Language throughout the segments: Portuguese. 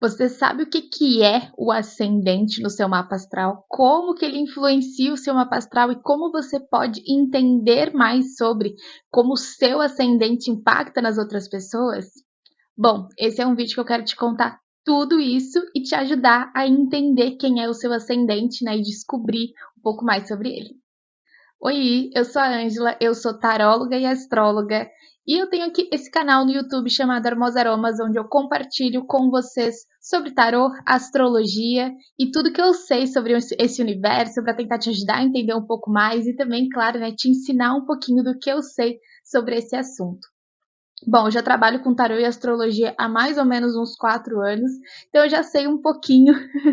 Você sabe o que é o ascendente no seu mapa astral? Como que ele influencia o seu mapa astral e como você pode entender mais sobre como o seu ascendente impacta nas outras pessoas? Bom, esse é um vídeo que eu quero te contar tudo isso e te ajudar a entender quem é o seu ascendente, né, e descobrir um pouco mais sobre ele. Oi, eu sou a Ângela, eu sou taróloga e astróloga, e eu tenho aqui esse canal no YouTube chamado Hermosa Aromas, onde eu compartilho com vocês sobre tarô, astrologia e tudo que eu sei sobre esse universo para tentar te ajudar a entender um pouco mais e também, claro, né, te ensinar um pouquinho do que eu sei sobre esse assunto. Bom, eu já trabalho com tarô e astrologia há mais ou menos uns 4 anos, então eu já sei um pouquinho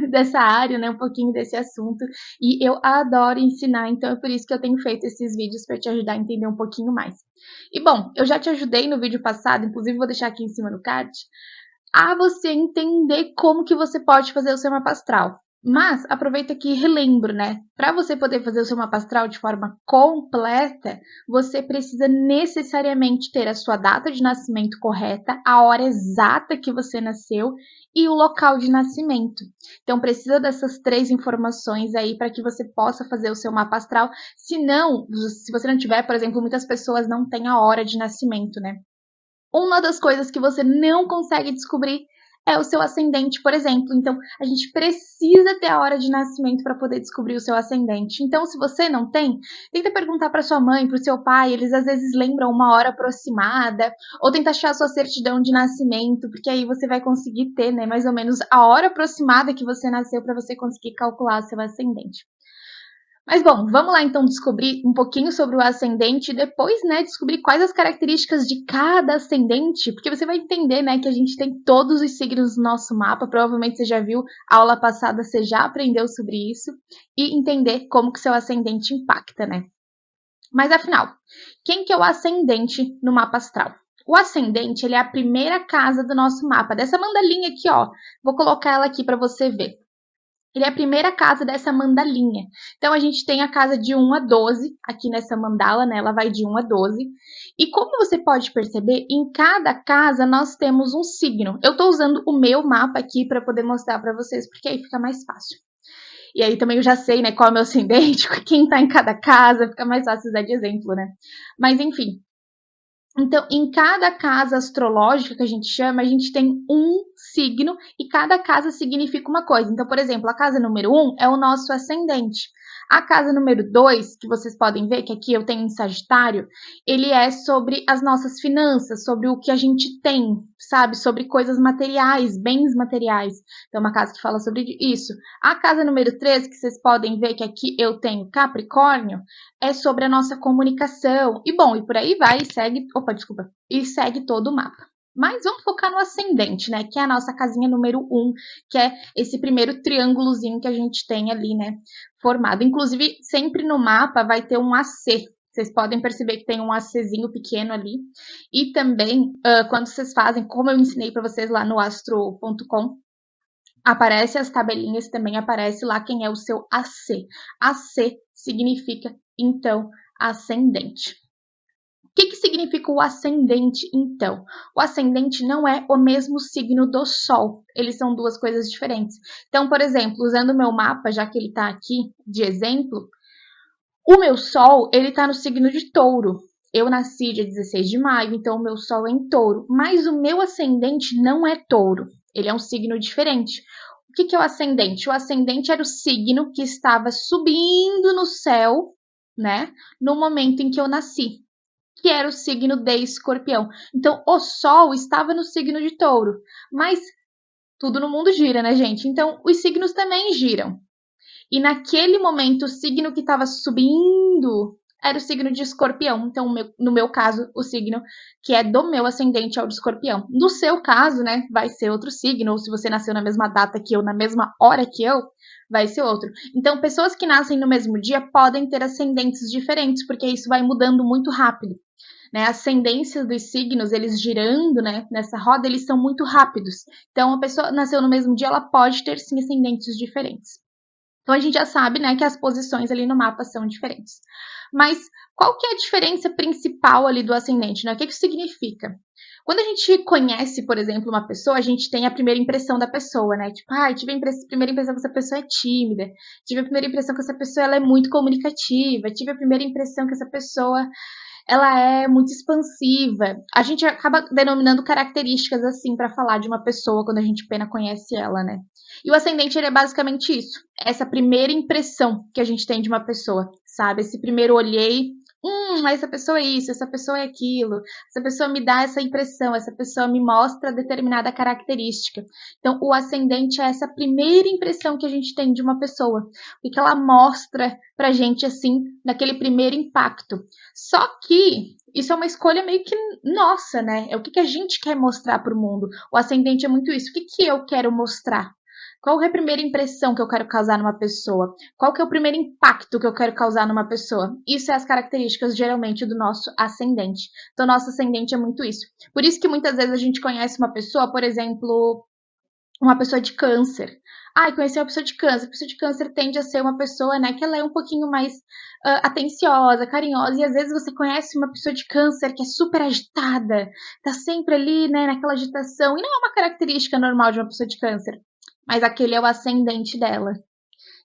dessa área, né, um pouquinho desse assunto, e eu adoro ensinar, então é por isso que eu tenho feito esses vídeos para te ajudar a entender um pouquinho mais. E bom, eu já te ajudei no vídeo passado, inclusive vou deixar aqui em cima no card, a você entender como que você pode fazer o seu mapa astral. Mas aproveita que relembro, né? Para você poder fazer o seu mapa astral de forma completa, você precisa necessariamente ter a sua data de nascimento correta, a hora exata que você nasceu e o local de nascimento. Então precisa dessas 3 informações aí para que você possa fazer o seu mapa astral. Se não, se você não tiver, por exemplo, muitas pessoas não têm a hora de nascimento, né? Uma das coisas que você não consegue descobrir é o seu ascendente, por exemplo. Então, a gente precisa ter a hora de nascimento para poder descobrir o seu ascendente. Então, se você não tem, tenta perguntar para sua mãe, para o seu pai, eles às vezes lembram uma hora aproximada, ou tenta achar a sua certidão de nascimento, porque aí você vai conseguir ter, né, mais ou menos a hora aproximada que você nasceu para você conseguir calcular o seu ascendente. Mas bom, vamos lá então descobrir um pouquinho sobre o ascendente e depois, né, descobrir quais as características de cada ascendente, porque você vai entender, né, que a gente tem todos os signos no nosso mapa, provavelmente você já viu, a aula passada você já aprendeu sobre isso, e entender como que seu ascendente impacta, né? Mas afinal, quem que é o ascendente no mapa astral? O ascendente, ele é a primeira casa do nosso mapa, dessa mandalinha aqui, ó. Vou colocar ela aqui para você ver. Ele é a primeira casa dessa mandalinha. Então, a gente tem a casa de 1 a 12 aqui nessa mandala, né? Ela vai de 1 a 12. E como você pode perceber, em cada casa nós temos um signo. Eu estou usando o meu mapa aqui para poder mostrar para vocês, porque aí fica mais fácil. E aí também eu já sei, né, qual é o meu ascendente, quem está em cada casa, fica mais fácil usar de exemplo, né? Mas enfim, então, em cada casa astrológica que a gente chama, a gente tem um signo e cada casa significa uma coisa. Então, por exemplo, a casa número 1 é o nosso ascendente. A casa número 2, que vocês podem ver, que aqui eu tenho em Sagitário, ele é sobre as nossas finanças, sobre o que a gente tem, sabe? Sobre coisas materiais, bens materiais. Então, uma casa que fala sobre isso. A casa número 3, que vocês podem ver que aqui eu tenho Capricórnio, é sobre a nossa comunicação. E bom, e por aí vai, segue, e segue todo o mapa. Mas vamos focar no ascendente, né? Que é a nossa casinha número 1, que é esse primeiro triângulozinho que a gente tem ali, né? Formado. Inclusive, sempre no mapa vai ter um AC. Vocês podem perceber que tem um ACzinho pequeno ali. E também, quando vocês fazem, como eu ensinei para vocês lá no astro.com, aparece as tabelinhas, também aparece lá quem é o seu AC. AC significa, então, ascendente. O que significa o ascendente, então? O ascendente não é o mesmo signo do Sol. Eles são duas coisas diferentes. Então, por exemplo, usando o meu mapa, já que ele está aqui de exemplo, o meu Sol, ele está no signo de Touro. Eu nasci dia 16 de maio, então o meu Sol é em Touro. Mas o meu ascendente não é Touro. Ele é um signo diferente. O que é o ascendente? O ascendente era o signo que estava subindo no céu, né? No momento em que eu nasci, que era o signo de Escorpião. Então, o Sol estava no signo de Touro. Mas tudo no mundo gira, né, gente? Então, os signos também giram. E naquele momento, o signo que estava subindo era o signo de Escorpião. Então, no meu caso, o signo que é do meu ascendente é o de Escorpião. No seu caso, né, vai ser outro signo. Ou se você nasceu na mesma data que eu, na mesma hora que eu, vai ser outro. Então, pessoas que nascem no mesmo dia podem ter ascendentes diferentes, porque isso vai mudando muito rápido. Né, as ascendências dos signos, eles girando, né, nessa roda, eles são muito rápidos. Então, a pessoa nasceu no mesmo dia, ela pode ter sim ascendentes diferentes. Então a gente já sabe, né, que as posições ali no mapa são diferentes. Mas qual que é a diferença principal ali do ascendente, né? O que significa? Quando a gente conhece, por exemplo, uma pessoa, a gente tem a primeira impressão da pessoa, né? Tipo, tive a primeira impressão que essa pessoa é tímida, tive a primeira impressão que essa pessoa ela é muito comunicativa, tive a primeira impressão que essa pessoa ela é muito expansiva. A gente acaba denominando características assim para falar de uma pessoa quando a gente apenas conhece ela, né? E o ascendente ele é basicamente isso, essa primeira impressão que a gente tem de uma pessoa, sabe? Esse primeiro olhei, essa pessoa é isso, essa pessoa é aquilo, essa pessoa me dá essa impressão, essa pessoa me mostra determinada característica. Então, o ascendente é essa primeira impressão que a gente tem de uma pessoa, o que ela mostra pra gente assim, naquele primeiro impacto. Só que isso é uma escolha meio que nossa, né? É o que a gente quer mostrar pro mundo. O ascendente é muito isso. O que eu quero mostrar? Qual é a primeira impressão que eu quero causar numa pessoa? Qual que é o primeiro impacto que eu quero causar numa pessoa? Isso é as características, geralmente, do nosso ascendente. Então, nosso ascendente é muito isso. Por isso que muitas vezes a gente conhece uma pessoa, por exemplo, uma pessoa de câncer. Conheci uma pessoa de câncer. A pessoa de câncer tende a ser uma pessoa, né, que ela é um pouquinho mais atenciosa, carinhosa. E às vezes você conhece uma pessoa de câncer que é super agitada, tá sempre ali, né, naquela agitação. E não é uma característica normal de uma pessoa de câncer. Mas aquele é o ascendente dela.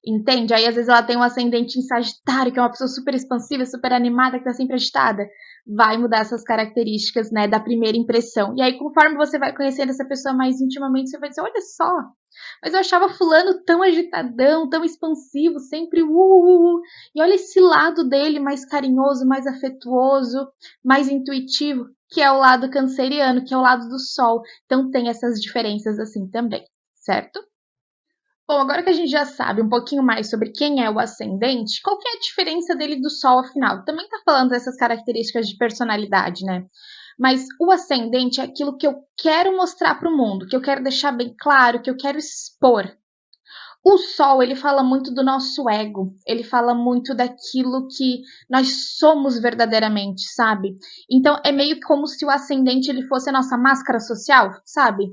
Entende? Aí às vezes ela tem um ascendente em Sagitário, que é uma pessoa super expansiva, super animada, que tá sempre agitada. Vai mudar essas características, né, da primeira impressão. E aí, conforme você vai conhecendo essa pessoa mais intimamente, você vai dizer, olha só, mas eu achava fulano tão agitadão, tão expansivo, sempre E olha esse lado dele mais carinhoso, mais afetuoso, mais intuitivo, que é o lado canceriano, que é o lado do sol. Então tem essas diferenças assim também, certo? Bom, agora que a gente já sabe um pouquinho mais sobre quem é o ascendente, qual que é a diferença dele do Sol, afinal? Também está falando dessas características de personalidade, né? Mas o ascendente é aquilo que eu quero mostrar para o mundo, que eu quero deixar bem claro, que eu quero expor. O Sol, ele fala muito do nosso ego, ele fala muito daquilo que nós somos verdadeiramente, sabe? Então é meio como se o ascendente ele fosse a nossa máscara social, sabe?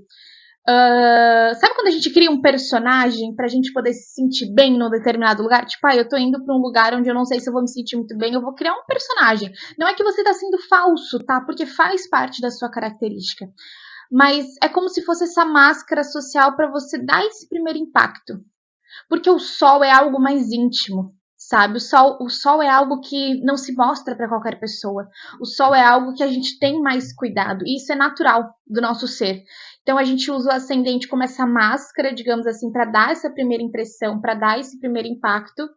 Sabe quando a gente cria um personagem pra gente poder se sentir bem num determinado lugar? Tipo, eu tô indo pra um lugar onde eu não sei se eu vou me sentir muito bem, eu vou criar um personagem. Não é que você tá sendo falso, tá? Porque faz parte da sua característica. Mas é como se fosse essa máscara social pra você dar esse primeiro impacto. Porque o sol é algo mais íntimo, sabe? O sol é algo que não se mostra para qualquer pessoa. O sol é algo que a gente tem mais cuidado. E isso é natural do nosso ser. Então a gente usa o ascendente como essa máscara, digamos assim, para dar essa primeira impressão, para dar esse primeiro impacto.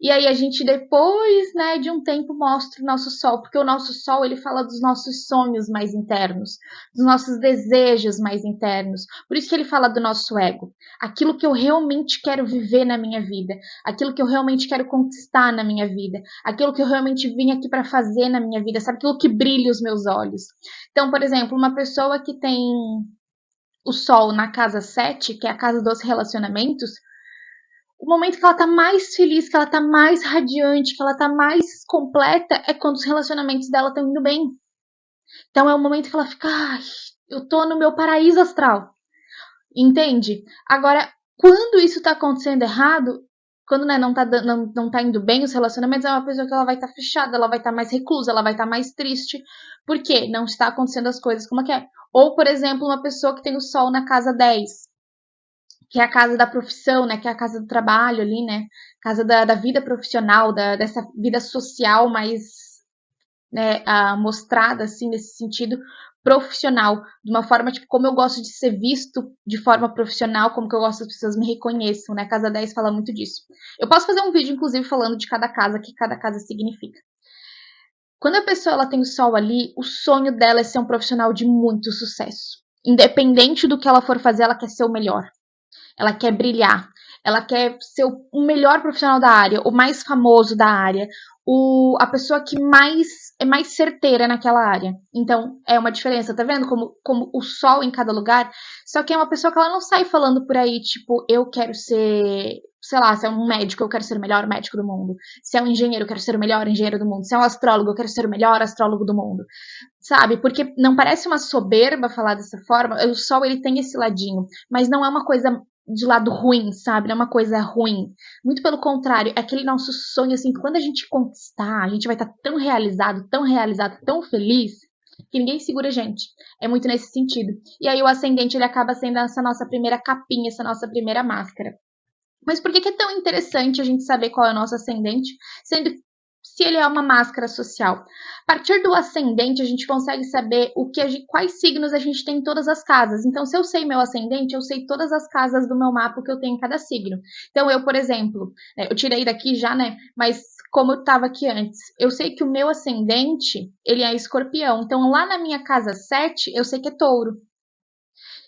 E aí a gente depois, né, de um tempo mostra o nosso sol, porque o nosso sol ele fala dos nossos sonhos mais internos, dos nossos desejos mais internos. Por isso que ele fala do nosso ego, aquilo que eu realmente quero viver na minha vida, aquilo que eu realmente quero conquistar na minha vida, aquilo que eu realmente vim aqui para fazer na minha vida, sabe, aquilo que brilha os meus olhos. Então, por exemplo, uma pessoa que tem o sol na casa 7, que é a casa dos relacionamentos, o momento que ela tá mais feliz, que ela tá mais radiante, que ela tá mais completa, é quando os relacionamentos dela estão indo bem. Então é o momento que ela fica, eu tô no meu paraíso astral. Entende? Agora, quando isso tá acontecendo errado, quando, né, não tá indo bem os relacionamentos, é uma pessoa que ela vai estar fechada, ela vai estar mais reclusa, ela vai estar mais triste. Por quê? Não está acontecendo as coisas como é. Ou, por exemplo, uma pessoa que tem o sol na casa 10, que é a casa da profissão, né? Que é a casa do trabalho ali, né? Casa da vida profissional, dessa vida social mais, né, mostrada, assim, nesse sentido profissional, de uma forma, tipo, como eu gosto de ser visto de forma profissional, como que eu gosto que as pessoas me reconheçam, né? Casa 10 fala muito disso. Eu posso fazer um vídeo, inclusive, falando de cada casa, que cada casa significa. Quando a pessoa ela tem o sol ali, o sonho dela é ser um profissional de muito sucesso. Independente do que ela for fazer, ela quer ser o melhor. Ela quer brilhar, ela quer ser o melhor profissional da área, o mais famoso da área, a pessoa que é mais certeira naquela área. Então, é uma diferença, tá vendo? Como o sol em cada lugar. Só que é uma pessoa que ela não sai falando por aí, tipo, eu quero ser, sei lá, se é um médico, eu quero ser o melhor médico do mundo. Se é um engenheiro, eu quero ser o melhor engenheiro do mundo. Se é um astrólogo, eu quero ser o melhor astrólogo do mundo. Sabe? Porque não parece uma soberba falar dessa forma. O sol, ele tem esse ladinho, mas não é uma coisa de lado ruim, sabe? Não é uma coisa ruim. Muito pelo contrário, é aquele nosso sonho, assim, que quando a gente conquistar, a gente vai estar tão realizado, tão feliz. que ninguém segura a gente. É muito nesse sentido. E aí o ascendente, ele acaba sendo essa nossa primeira capinha, essa nossa primeira máscara. Mas por que é tão interessante a gente saber qual é o nosso ascendente, sendo se ele é uma máscara social? A partir do ascendente, a gente consegue saber quais signos a gente tem em todas as casas. Então, se eu sei meu ascendente, eu sei todas as casas do meu mapa que eu tenho em cada signo. Então, eu, por exemplo, eu tirei daqui já, né? Mas como eu estava aqui antes, eu sei que o meu ascendente, ele é escorpião. Então, lá na minha casa 7, eu sei que é touro.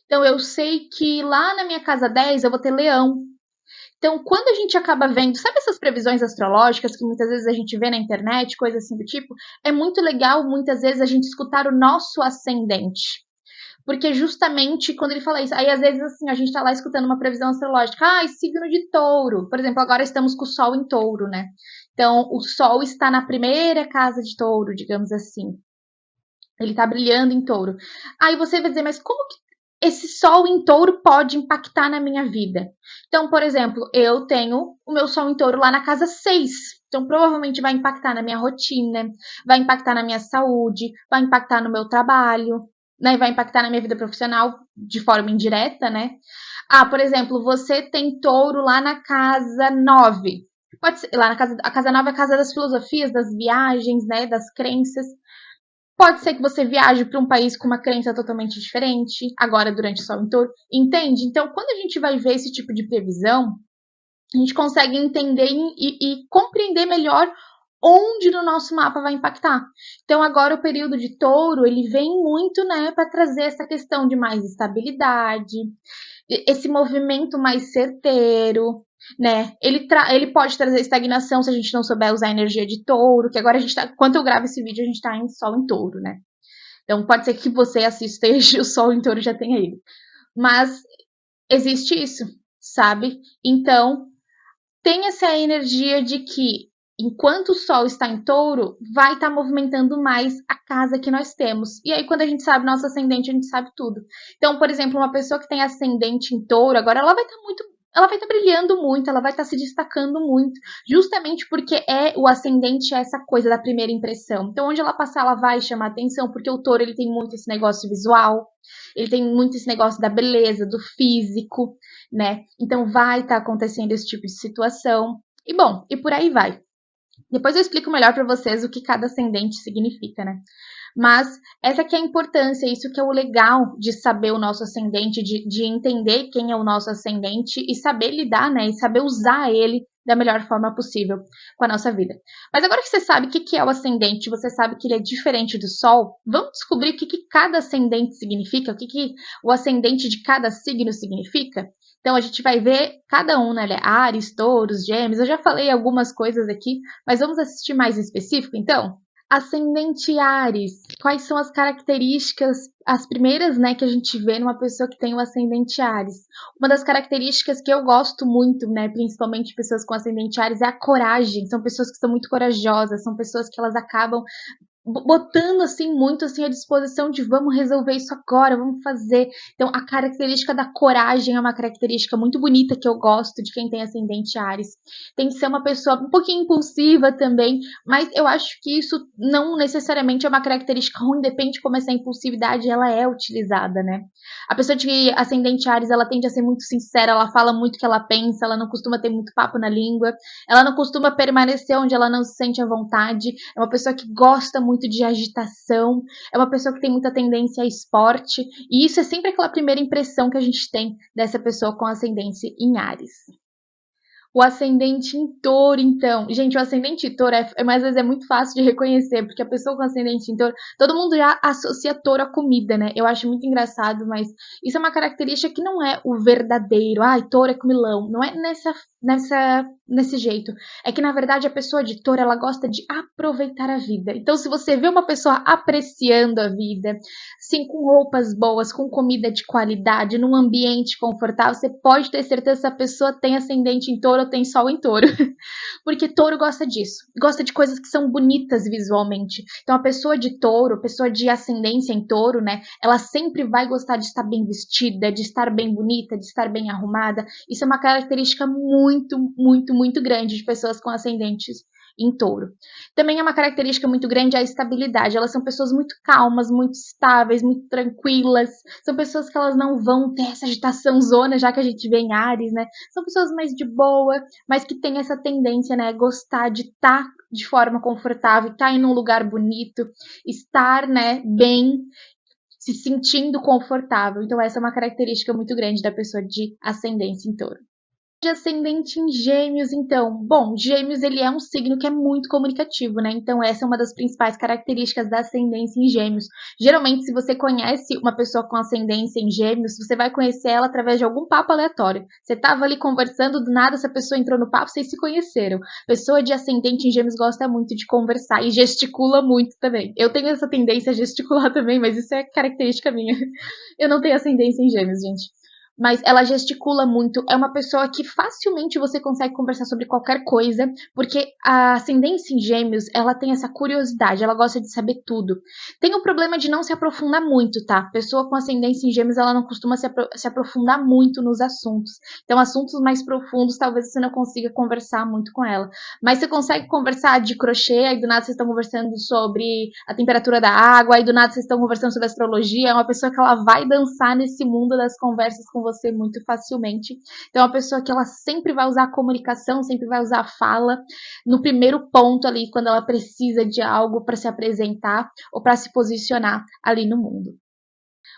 Então, eu sei que lá na minha casa 10, eu vou ter leão. Então, quando a gente acaba vendo, sabe essas previsões astrológicas que muitas vezes a gente vê na internet, coisa assim do tipo, é muito legal muitas vezes a gente escutar o nosso ascendente. Porque justamente quando ele fala isso, aí às vezes assim, a gente tá lá escutando uma previsão astrológica, signo de touro. Por exemplo, agora estamos com o sol em touro, né? Então, o sol está na primeira casa de touro, digamos assim. Ele tá brilhando em touro. Aí você vai dizer, mas como que esse sol em touro pode impactar na minha vida? Então, por exemplo, eu tenho o meu sol em touro lá na casa 6. Então, provavelmente vai impactar na minha rotina, vai impactar na minha saúde, vai impactar no meu trabalho, né? Vai impactar na minha vida profissional de forma indireta, né? Por exemplo, você tem touro lá na casa 9. Pode ser, lá na casa, a casa 9 é a casa das filosofias, das viagens, né? Das crenças. Pode ser que você viaje para um país com uma crença totalmente diferente, agora durante o Sol em Touro, entende? Então, quando a gente vai ver esse tipo de previsão, a gente consegue entender e compreender melhor onde no nosso mapa vai impactar. Então, agora o período de Touro, ele vem muito, né, para trazer essa questão de mais estabilidade, esse movimento mais certeiro, né? Ele pode trazer estagnação se a gente não souber usar a energia de touro, que agora a gente tá. Enquanto eu gravo esse vídeo, a gente tá em sol em touro, né? Então pode ser que você assista e o sol em touro já tenha ido. Mas existe isso, sabe? Então, tem essa energia de que enquanto o sol está em touro, vai estar movimentando mais a casa que nós temos. E aí, quando a gente sabe nosso ascendente, a gente sabe tudo. Então, por exemplo, uma pessoa que tem ascendente em touro, agora ela vai estar muito. Ela vai estar brilhando muito, ela vai estar se destacando muito, justamente porque o ascendente é essa coisa da primeira impressão. Então, onde ela passar, ela vai chamar atenção, porque o touro ele tem muito esse negócio visual, ele tem muito esse negócio da beleza, do físico, né? Então vai estar acontecendo esse tipo de situação. E bom, e por aí vai. Depois eu explico melhor para vocês o que cada ascendente significa, né? Mas essa que é a importância, isso que é o legal de saber o nosso ascendente, de entender quem é o nosso ascendente e saber lidar, né? E saber usar ele da melhor forma possível com a nossa vida. Mas agora que você sabe o que é o ascendente, você sabe que ele é diferente do Sol, vamos descobrir o que cada ascendente significa, o que o ascendente de cada signo significa? Então a gente vai ver cada um, né? Áries, Touros, Gêmeos. Eu já falei algumas coisas aqui, mas vamos assistir mais em específico, então? Ascendente Áries. Quais são as características, as primeiras, né, que a gente vê numa pessoa que tem o ascendente Áries? Uma das características que eu gosto muito, né, principalmente pessoas com ascendente Áries, é a coragem. São pessoas que são muito corajosas, são pessoas que elas acabam botando assim muito assim a disposição de vamos resolver isso agora, vamos fazer. Então a característica da coragem é uma característica muito bonita que eu gosto de quem tem ascendente Áries. Tem que ser uma pessoa um pouquinho impulsiva também, mas eu acho que isso não necessariamente é uma característica ruim, depende de como essa impulsividade ela é utilizada, né? A pessoa de ascendente Áries, ela tende a ser muito sincera, ela fala muito o que ela pensa, ela não costuma ter muito papo na língua, ela não costuma permanecer onde ela não se sente à vontade, é uma pessoa que gosta muito de agitação, é uma pessoa que tem muita tendência a esporte, e isso é sempre aquela primeira impressão que a gente tem dessa pessoa com ascendência em Áries. O ascendente em touro, então. Gente, o ascendente em touro, mas às vezes é muito fácil de reconhecer, porque a pessoa com ascendente em touro, todo mundo já associa touro à comida, né? Eu acho muito engraçado, mas isso é uma característica que não é o verdadeiro. Ai, touro é comilão. Não é nesse jeito. É que, na verdade, a pessoa de touro, ela gosta de aproveitar a vida. Então, se você vê uma pessoa apreciando a vida, sim, com roupas boas, com comida de qualidade, num ambiente confortável, você pode ter certeza que essa pessoa tem ascendente em touro ou tem sol em touro. Porque touro gosta disso. Gosta de coisas que são bonitas visualmente. Então, a pessoa de touro, a pessoa de ascendência em touro, né? Ela sempre vai gostar de estar bem vestida, de estar bem bonita, de estar bem arrumada. Isso é uma característica muito, muito, muito grande de pessoas com ascendentes em touro. Também é uma característica muito grande a estabilidade. Elas são pessoas muito calmas, muito estáveis, muito tranquilas. São pessoas que elas não vão ter essa agitação zona, já que a gente vê em Áries, né? São pessoas mais de boa, mas que têm essa tendência, né? Gostar de estar de forma confortável, estar em um lugar bonito, estar, né, bem, se sentindo confortável. Então essa é uma característica muito grande da pessoa de ascendência em touro. De ascendente em Gêmeos, então. Bom, Gêmeos ele é um signo que é muito comunicativo, né? Então essa é uma das principais características da ascendência em Gêmeos. Geralmente, se você conhece uma pessoa com ascendência em Gêmeos, você vai conhecer ela através de algum papo aleatório. Você tava ali conversando, do nada essa pessoa entrou no papo, vocês se conheceram. Pessoa de ascendente em Gêmeos gosta muito de conversar e gesticula muito também. Eu tenho essa tendência a gesticular também, mas isso é característica minha. Eu não tenho ascendência em Gêmeos, gente, mas ela gesticula muito, é uma pessoa que facilmente você consegue conversar sobre qualquer coisa, porque a ascendência em Gêmeos, ela tem essa curiosidade, ela gosta de saber tudo. Tem o problema de não se aprofundar muito, tá? Pessoa com ascendência em Gêmeos, ela não costuma se aprofundar muito nos assuntos. Então, assuntos mais profundos, talvez você não consiga conversar muito com ela. Mas você consegue conversar de crochê, aí do nada vocês estão conversando sobre a temperatura da água, aí do nada vocês estão conversando sobre astrologia. É uma pessoa que ela vai dançar nesse mundo das conversas com você muito facilmente. Então é uma pessoa que ela sempre vai usar a comunicação, sempre vai usar a fala no primeiro ponto ali, quando ela precisa de algo para se apresentar ou para se posicionar ali no mundo.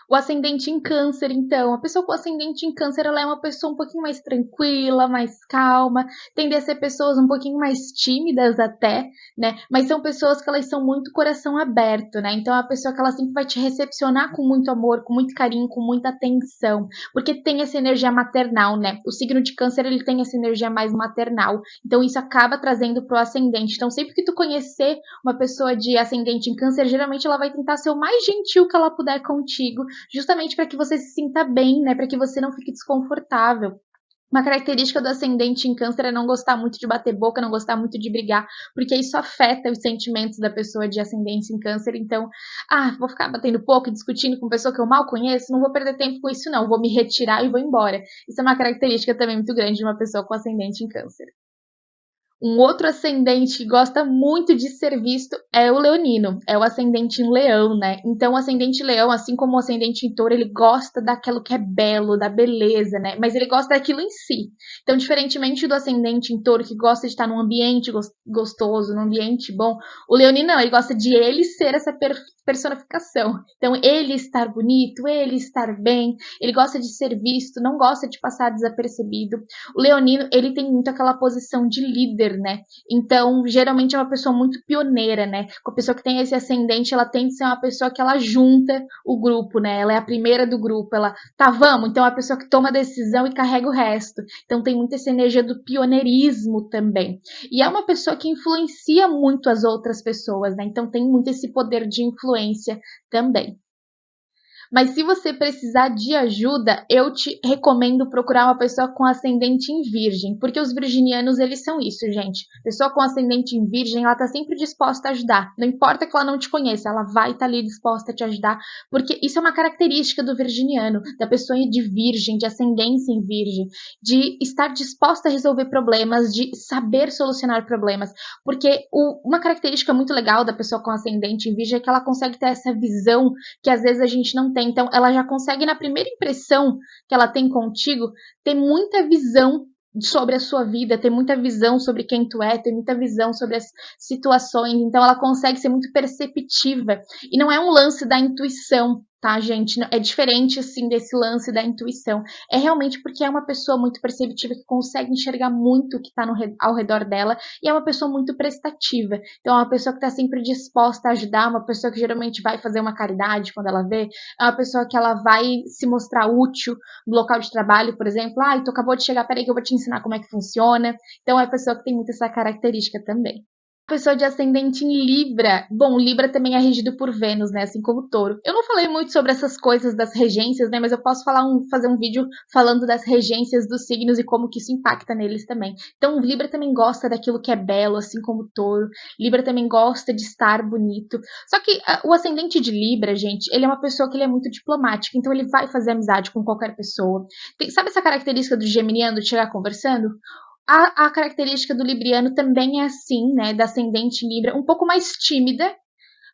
O ascendente em câncer, então, a pessoa com ascendente em câncer, ela é uma pessoa um pouquinho mais tranquila, mais calma, tende a ser pessoas um pouquinho mais tímidas até, né? Mas são pessoas que elas são muito coração aberto, né? Então é uma pessoa que ela sempre vai te recepcionar com muito amor, com muito carinho, com muita atenção, porque tem essa energia maternal, né? O signo de câncer, ele tem essa energia mais maternal, então isso acaba trazendo pro ascendente. Então sempre que tu conhecer uma pessoa de ascendente em câncer, geralmente ela vai tentar ser o mais gentil que ela puder contigo, justamente para que você se sinta bem, né? Para que você não fique desconfortável. Uma característica do ascendente em câncer é não gostar muito de bater boca, não gostar muito de brigar, porque isso afeta os sentimentos da pessoa de ascendente em câncer. Então, vou ficar batendo boca, discutindo com pessoa que eu mal conheço, não vou perder tempo com isso não, vou me retirar e vou embora. Isso é uma característica também muito grande de uma pessoa com ascendente em câncer. Um outro ascendente que gosta muito de ser visto é o leonino, é o ascendente em leão, né? Então, o ascendente em leão, assim como o ascendente em touro, ele gosta daquilo que é belo, da beleza, né? Mas ele gosta daquilo em si. Então, diferentemente do ascendente em touro, que gosta de estar num ambiente gostoso, num ambiente bom, o leonino não, ele gosta de ele ser essa personificação. Então, ele estar bonito, ele estar bem, ele gosta de ser visto, não gosta de passar desapercebido. O leonino, ele tem muito aquela posição de líder, né? Então, geralmente é uma pessoa muito pioneira, né? Com a pessoa que tem esse ascendente, ela tem que ser uma pessoa que ela junta o grupo, né? Ela é a primeira do grupo, ela, tá, vamos, então é a pessoa que toma a decisão e carrega o resto. Então tem muito essa energia do pioneirismo também. E é uma pessoa que influencia muito as outras pessoas, né? Então tem muito esse poder de influência também. Mas se você precisar de ajuda, eu te recomendo procurar uma pessoa com ascendente em virgem, porque os virginianos, eles são isso, gente. Pessoa com ascendente em virgem, ela tá sempre disposta a ajudar. Não importa que ela não te conheça, ela vai estar ali disposta a te ajudar, porque isso é uma característica do virginiano, da pessoa de virgem, de ascendência em virgem, de estar disposta a resolver problemas, de saber solucionar problemas, porque uma característica muito legal da pessoa com ascendente em virgem é que ela consegue ter essa visão que às vezes a gente não tem. Então, ela já consegue, na primeira impressão que ela tem contigo, ter muita visão sobre a sua vida, ter muita visão sobre quem tu é, ter muita visão sobre as situações. Então, ela consegue ser muito perceptiva. E não é um lance da intuição, tá, gente? É diferente, assim, desse lance da intuição. É realmente porque é uma pessoa muito perceptiva que consegue enxergar muito o que está ao redor dela e é uma pessoa muito prestativa. Então, é uma pessoa que está sempre disposta a ajudar, uma pessoa que geralmente vai fazer uma caridade quando ela vê, é uma pessoa que ela vai se mostrar útil no local de trabalho, por exemplo. Tu acabou de chegar, peraí que eu vou te ensinar como é que funciona. Então, é uma pessoa que tem muito essa característica também. Pessoa de ascendente em Libra. Bom, Libra também é regido por Vênus, né? Assim como Touro. Eu não falei muito sobre essas coisas das regências, né? Mas eu posso fazer um vídeo falando das regências dos signos e como que isso impacta neles também. Então, Libra também gosta daquilo que é belo, assim como Touro. Libra também gosta de estar bonito. Só que o ascendente de Libra, gente, ele é uma pessoa que ele é muito diplomático. Então, ele vai fazer amizade com qualquer pessoa. Sabe essa característica do geminiano de chegar conversando? A característica do libriano também é assim, né, da ascendente em Libra, um pouco mais tímida,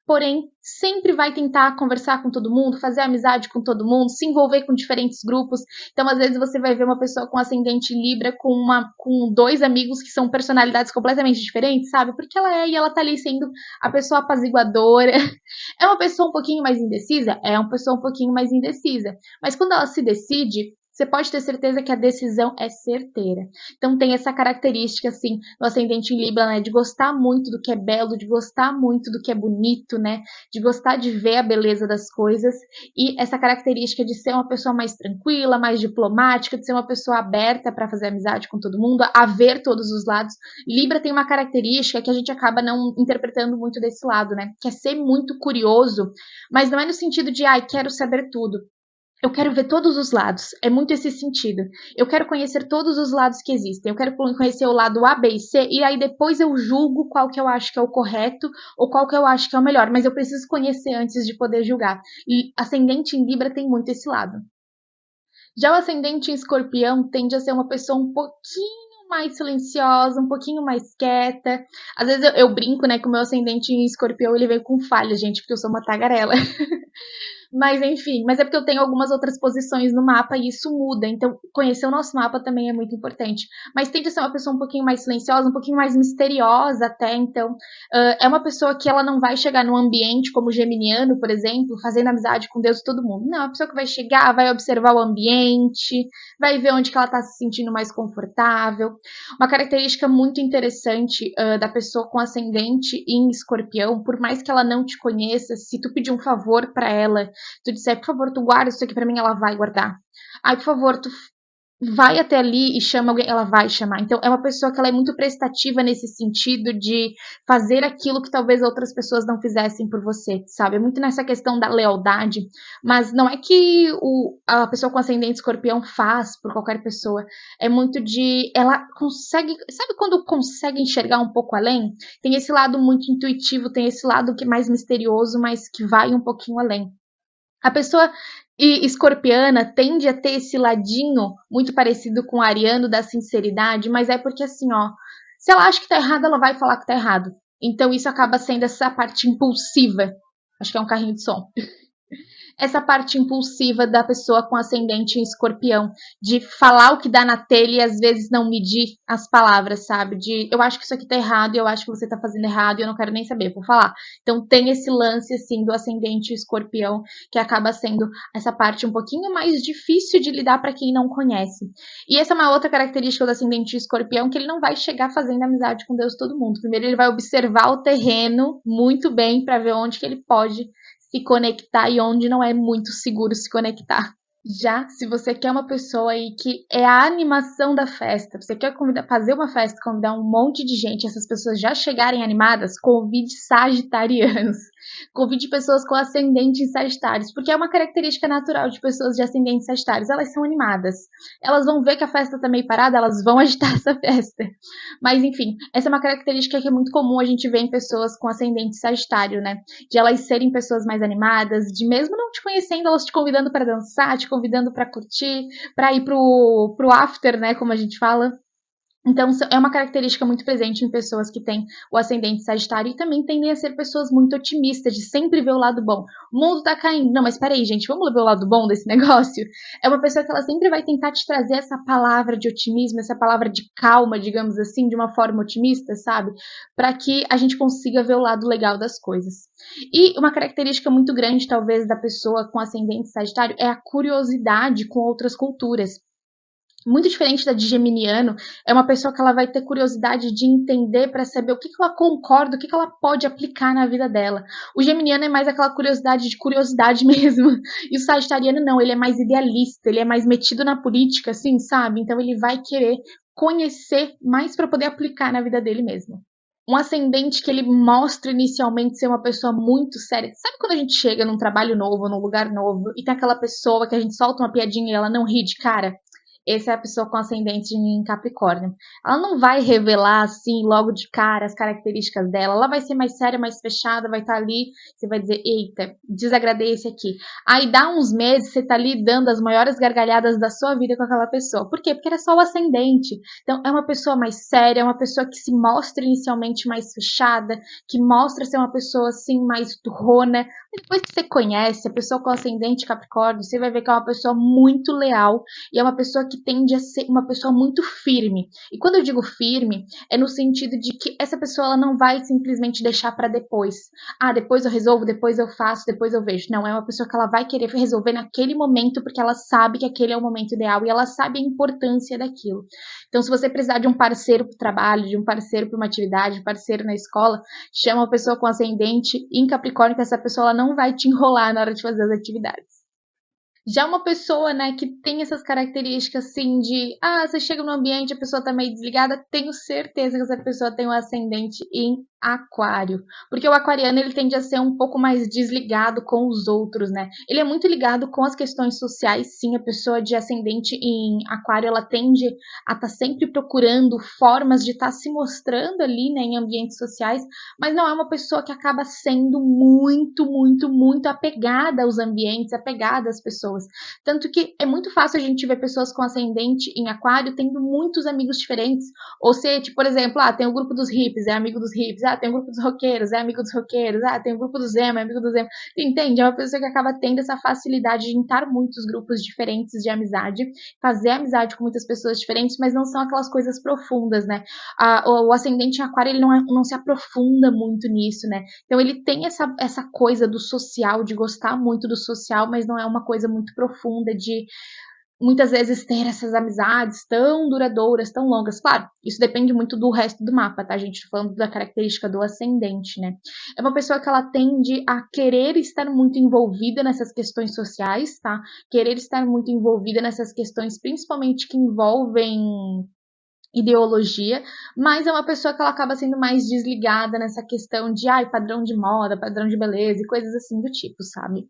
porém sempre vai tentar conversar com todo mundo, fazer amizade com todo mundo, se envolver com diferentes grupos. Então, às vezes você vai ver uma pessoa com ascendente em Libra com dois amigos que são personalidades completamente diferentes, sabe? Porque ela é e ela tá ali sendo a pessoa apaziguadora. É uma pessoa um pouquinho mais indecisa? É uma pessoa um pouquinho mais indecisa. Mas quando ela se decide, você pode ter certeza que a decisão é certeira. Então tem essa característica, assim, no ascendente em Libra, né, de gostar muito do que é belo, de gostar muito do que é bonito, né, de gostar de ver a beleza das coisas, e essa característica de ser uma pessoa mais tranquila, mais diplomática, de ser uma pessoa aberta para fazer amizade com todo mundo, a ver todos os lados. Libra tem uma característica que a gente acaba não interpretando muito desse lado, né, que é ser muito curioso, mas não é no sentido de, ai, quero saber tudo. Eu quero ver todos os lados. É muito esse sentido. Eu quero conhecer todos os lados que existem. Eu quero conhecer o lado A, B e C, e aí depois eu julgo qual que eu acho que é o correto ou qual que eu acho que é o melhor. Mas eu preciso conhecer antes de poder julgar. E ascendente em Libra tem muito esse lado. Já o ascendente em Escorpião tende a ser uma pessoa um pouquinho mais silenciosa, um pouquinho mais quieta. Às vezes eu brinco, né, que o meu ascendente em Escorpião ele veio com falha, gente, porque eu sou uma tagarela. Mas enfim, mas é porque eu tenho algumas outras posições no mapa e isso muda. Então, conhecer o nosso mapa também é muito importante. Mas tende a ser uma pessoa um pouquinho mais silenciosa, um pouquinho mais misteriosa até. Então, é uma pessoa que ela não vai chegar num ambiente como o geminiano, por exemplo, fazendo amizade com Deus e todo mundo. Não, é uma pessoa que vai chegar, vai observar o ambiente, vai ver onde que ela está se sentindo mais confortável. Uma característica muito interessante da pessoa com ascendente em escorpião, por mais que ela não te conheça, se tu pedir um favor para ela, tu disser, por favor, tu guarda isso aqui pra mim, ela vai guardar. Ai, por favor, tu vai até ali e chama alguém, ela vai chamar. Então, é uma pessoa que ela é muito prestativa nesse sentido de fazer aquilo que talvez outras pessoas não fizessem por você, sabe? É muito nessa questão da lealdade, mas não é que a pessoa com ascendente escorpião faz por qualquer pessoa. É muito de. Ela consegue. Sabe quando consegue enxergar um pouco além? Tem esse lado muito intuitivo, tem esse lado que é mais misterioso, mas que vai um pouquinho além. A pessoa escorpiana tende a ter esse ladinho muito parecido com o ariano da sinceridade, mas é porque assim, ó, se ela acha que tá errado, ela vai falar que tá errado. Então isso acaba sendo essa parte impulsiva. Acho que é um carrinho de som, essa parte impulsiva da pessoa com ascendente em escorpião, de falar o que dá na telha e às vezes não medir as palavras, sabe? De eu acho que isso aqui tá errado, eu acho que você tá fazendo errado e eu não quero nem saber, vou falar. Então tem esse lance, assim, do ascendente escorpião, que acaba sendo essa parte um pouquinho mais difícil de lidar para quem não conhece. E essa é uma outra característica do ascendente escorpião, que ele não vai chegar fazendo amizade com Deus todo mundo. Primeiro ele vai observar o terreno muito bem para ver onde que ele pode se conectar e onde não é muito seguro se conectar. Já se você quer uma pessoa aí que é a animação da festa, você quer fazer uma festa, convidar um monte de gente, essas pessoas já chegarem animadas, convide sagitarianos. Convide pessoas com ascendente em Sagitários, porque é uma característica natural de pessoas de ascendente Sagitários, elas são animadas. Elas vão ver que a festa tá meio parada, elas vão agitar essa festa. Mas enfim, essa é uma característica que é muito comum a gente ver em pessoas com ascendente Sagitário, né? De elas serem pessoas mais animadas, de mesmo não te conhecendo, elas te convidando para dançar, te convidando para curtir, para ir pro after, né, como a gente fala. Então, é uma característica muito presente em pessoas que têm o ascendente sagitário e também tendem a ser pessoas muito otimistas, de sempre ver o lado bom. O mundo tá caindo. Não, mas peraí, gente, vamos ver o lado bom desse negócio? É uma pessoa que ela sempre vai tentar te trazer essa palavra de otimismo, essa palavra de calma, digamos assim, de uma forma otimista, sabe? Para que a gente consiga ver o lado legal das coisas. E uma característica muito grande, talvez, da pessoa com ascendente sagitário é a curiosidade com outras culturas. Muito diferente da de geminiano, é uma pessoa que ela vai ter curiosidade de entender para saber o que ela concorda, o que ela pode aplicar na vida dela. O geminiano é mais aquela curiosidade de curiosidade mesmo. E o sagitariano não, ele é mais idealista, ele é mais metido na política, assim, sabe? Então ele vai querer conhecer mais para poder aplicar na vida dele mesmo. Um ascendente que ele mostra inicialmente ser uma pessoa muito séria. Sabe quando a gente chega num trabalho novo, num lugar novo, e tem aquela pessoa que a gente solta uma piadinha e ela não ri de cara? Essa é a pessoa com ascendente em Capricórnio. Ela não vai revelar assim logo de cara as características dela. Ela vai ser mais séria, mais fechada, vai estar ali. Você vai dizer, eita, desagradece aqui. Aí dá uns meses, você tá ali dando as maiores gargalhadas da sua vida com aquela pessoa. Por quê? Porque era só o ascendente. Então é uma pessoa mais séria, é uma pessoa que se mostra inicialmente mais fechada, que mostra ser uma pessoa assim mais turrona. Depois que você conhece a pessoa com ascendente Capricórnio, você vai ver que é uma pessoa muito leal e é uma pessoa que tende a ser uma pessoa muito firme. E quando eu digo firme, é no sentido de que essa pessoa ela não vai simplesmente deixar para depois. Ah, depois eu resolvo, depois eu faço, depois eu vejo. Não, é uma pessoa que ela vai querer resolver naquele momento porque ela sabe que aquele é o momento ideal e ela sabe a importância daquilo. Então, se você precisar de um parceiro para o trabalho, de um parceiro para uma atividade, de um parceiro na escola, chama uma pessoa com ascendente em Capricórnio, que essa pessoa ela não vai te enrolar na hora de fazer as atividades. Já uma pessoa, né, que tem essas características assim de, você chega no ambiente, a pessoa tá meio desligada, tenho certeza que essa pessoa tem um ascendente em Aquário, porque o aquariano ele tende a ser um pouco mais desligado com os outros, né? Ele é muito ligado com as questões sociais, sim, a pessoa de ascendente em Aquário, ela tende a estar sempre procurando formas de estar se mostrando ali, né, em ambientes sociais, mas não é uma pessoa que acaba sendo muito apegada aos ambientes, apegada às pessoas. Tanto que é muito fácil a gente ver pessoas com ascendente em Aquário tendo muitos amigos diferentes. Ou seja, por exemplo, tem o grupo dos hippies, é amigo dos hippies. Tem o grupo dos roqueiros, é amigo dos roqueiros. Tem o grupo do Zema, é amigo do Zema. Entende? É uma pessoa que acaba tendo essa facilidade de entrar muitos grupos diferentes de amizade, fazer amizade com muitas pessoas diferentes, mas não são aquelas coisas profundas, né? O ascendente em Aquário, ele não se aprofunda muito nisso, né? Então ele tem essa coisa do social, de gostar muito do social, mas não é uma coisa muito profunda de muitas vezes ter essas amizades tão duradouras, tão longas. Claro, isso depende muito do resto do mapa, tá, gente? Tô falando da característica do ascendente, né? É uma pessoa que ela tende a querer estar muito envolvida nessas questões sociais, tá? Querer estar muito envolvida nessas questões, principalmente que envolvem ideologia, mas é uma pessoa que ela acaba sendo mais desligada nessa questão de padrão de moda, padrão de beleza e coisas assim do tipo, sabe?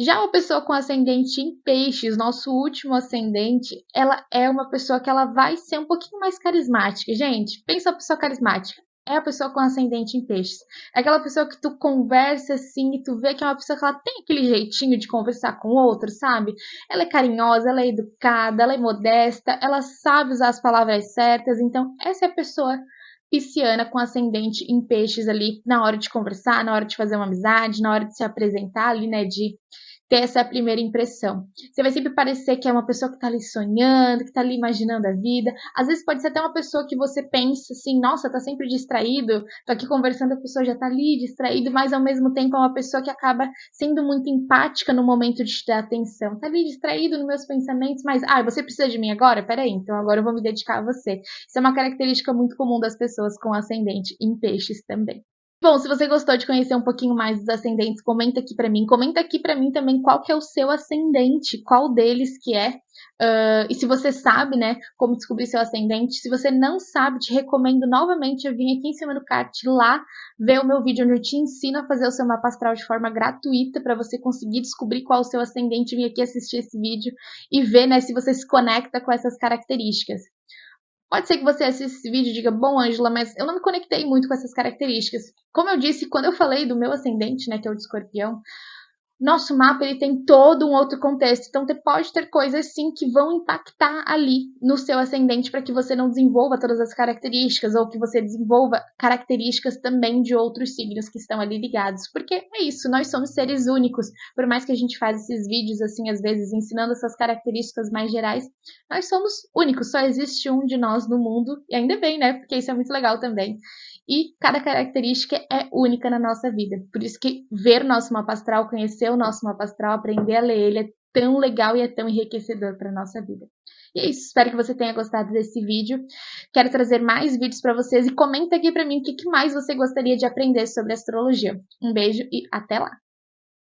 Já uma pessoa com ascendente em peixes, nosso último ascendente, ela é uma pessoa que ela vai ser um pouquinho mais carismática. Gente, pensa uma pessoa carismática. É a pessoa com ascendente em peixes. É aquela pessoa que tu conversa assim e tu vê que é uma pessoa que ela tem aquele jeitinho de conversar com o outro, sabe? Ela é carinhosa, ela é educada, ela é modesta, ela sabe usar as palavras certas. Então, essa é a pessoa pisciana com ascendente em peixes ali na hora de conversar, na hora de fazer uma amizade, na hora de se apresentar ali, né, de ter essa primeira impressão. Você vai sempre parecer que é uma pessoa que tá ali sonhando, que tá ali imaginando a vida. Às vezes pode ser até uma pessoa que você pensa assim, nossa, tá sempre distraído, tô aqui conversando, a pessoa já tá ali distraído, mas ao mesmo tempo é uma pessoa que acaba sendo muito empática no momento de te dar atenção. Tá ali distraído nos meus pensamentos, mas, você precisa de mim agora? Peraí, então agora eu vou me dedicar a você. Isso é uma característica muito comum das pessoas com ascendente em peixes também. Bom, se você gostou de conhecer um pouquinho mais dos ascendentes, comenta aqui pra mim. Comenta aqui pra mim também qual que é o seu ascendente, qual deles que é. E se você sabe, né, como descobrir seu ascendente. Se você não sabe, te recomendo novamente a vir aqui em cima do card lá, ver o meu vídeo onde eu te ensino a fazer o seu mapa astral de forma gratuita para você conseguir descobrir qual é o seu ascendente, vir aqui assistir esse vídeo e ver, né, se você se conecta com essas características. Pode ser que você assista esse vídeo e diga, bom, Ângela, mas eu não me conectei muito com essas características. Como eu disse, quando eu falei do meu ascendente, né, que é o de escorpião, nosso mapa ele tem todo um outro contexto. Então, você pode ter coisas sim que vão impactar ali no seu ascendente para que você não desenvolva todas as características ou que você desenvolva características também de outros signos que estão ali ligados. Porque é isso, nós somos seres únicos. Por mais que a gente faça esses vídeos assim, às vezes ensinando essas características mais gerais, nós somos únicos. Só existe um de nós no mundo e ainda bem, né? Porque isso é muito legal também. E cada característica é única na nossa vida. Por isso que ver o nosso mapa astral, conhecer o nosso mapa astral, aprender a ler ele é tão legal e é tão enriquecedor para a nossa vida. E é isso, espero que você tenha gostado desse vídeo. Quero trazer mais vídeos para vocês e comenta aqui para mim o que mais você gostaria de aprender sobre astrologia. Um beijo e até lá!